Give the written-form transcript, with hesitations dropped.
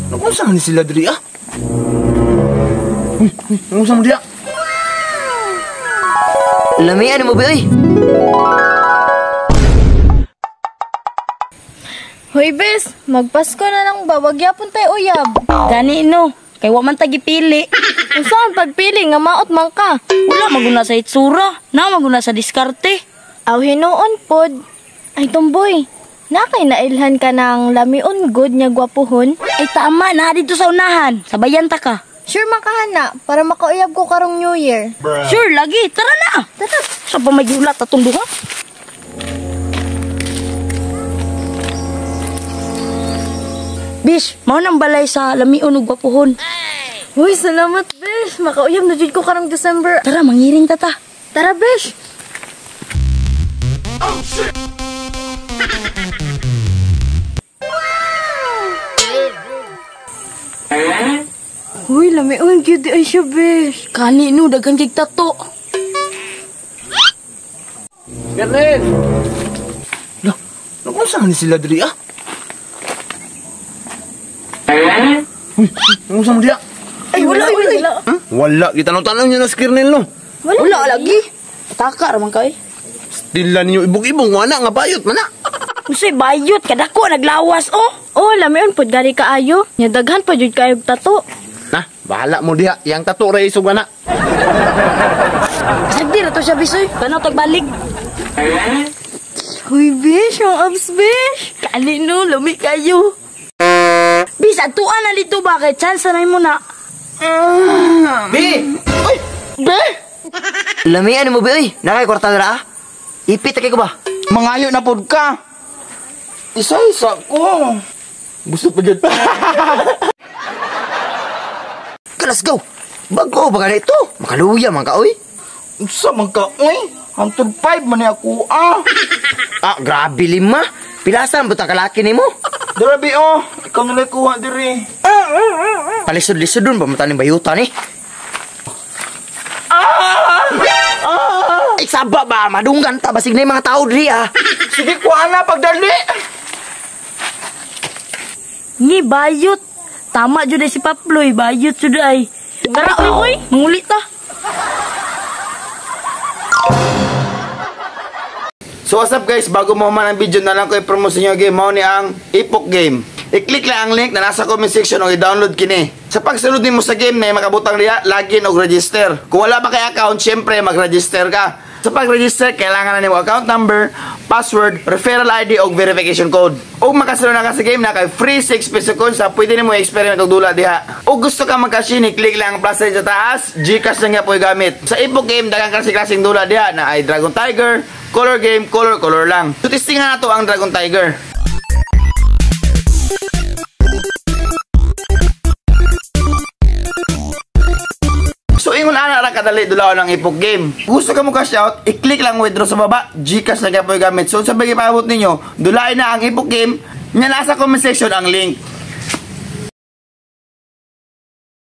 Naku, saan ni sila diri, ah? Uy, naku, saan mo diya? Lamian mo, Bi, oy. Hoy, bes, magpasko na lang ba? Wag yapon tayo uyab. Gani no, kay wa man tagipili. Saan pagpili nga maot man ka? Wala maguna sa itsura, na maguna sa diskarte. Aw hinuon pod. Ay tumboy, nakay nailhan ka ng lamion good nya gwapuhon? Ay tama na dito sa unahan, sabayan ta ka. Sure makahana para makauyab ko karong New Year. Sure lagi, tara na. Tara. Sa pamagyulat atong duha. Bis, mao nang balay sa lamion ug gwapuhon. Uy, salamat, bes. Makauyab na jud ko karong December. Tara mangiring ta ta. Tara, bes. Uy, lamion gyud di ay siya, bes. Kani no daghang kig tato. Kernel! Naku, saan ni sila diri, ah? Uy, naku, saan mo diya? Ay, wala. Wala, kita nang tanong niya na si Kernel, no? Wala lagi. Taka ra man ka eh. Tila ninyo ibong-ibong, wala nga bayot, mana? Usoy bayot kadako naglawas oh. Oh, lamion pod gari kaayo. Nya daghan pa jud kayo tato. Nah, bahala mo diha, yang tato ra isog ana. Sagdi ra to siya bisoy. Tanaw tagbalik. Uy, bes, yung abs, bes. Kani no lumi kayo. Bisa tuan na dito bakit chance na mo na. Bi! Uy! Be! Lamian mo, Bi, oy. Nakay kwarta dira, ah. Ipit kay ko ba? Mangayo na pod ka. Isa-isa ko. Gusto pa dyan. Let's go. Bago ba ka ito? Makaluya man ka, oy. Usa man ka, uy. Hantod 5 man ako, ah. Ah, grabe 5. Pilasan ba ta kalaki nimo? Darabi, oh. Ikaw nalay kuha diri. Palisod-lisod dun ba mataning bayutan eh? Ay, saba ba? Madunggan ta. Basig na yung mga tao diri, ah. Sige, kuha na pagdali. Ni bayot. Tama jud si Paploy, bayot jud ay. Tara oy, mangulit ta. So what's up guys, bago mo man ang video na lang ko i-promote nyo game, mao ni ang Ipok Game. I-click lang ang link na nasa comment section o i-download kini. Sa pagsunod mo sa game na makabutang niya, login o register. Kung wala pa kay account, syempre mag-register ka. Sa pag-register, kailangan na nimo account number, password, referral ID o verification code. O makasunod na ka sa game na kay free 6 peso coins sa pwede nimo experiment og dula diha. O gusto ka mag-cash in, click lang ang plus sign sa taas, GCash lang nga po gamit. Sa Ipok Game, daghang klaseng dula diha na ay Dragon Tiger, color game, color lang. So testingan nato ang Dragon Tiger. So ingon ana ra kadali dulaw ng Ipok Game. Gusto ka mo cash out, i-click lang withdraw sa baba, GCash na gyapon gamit. So sa bagay paabot ninyo, dulain na ang Ipok Game. Nya nasa comment section ang link.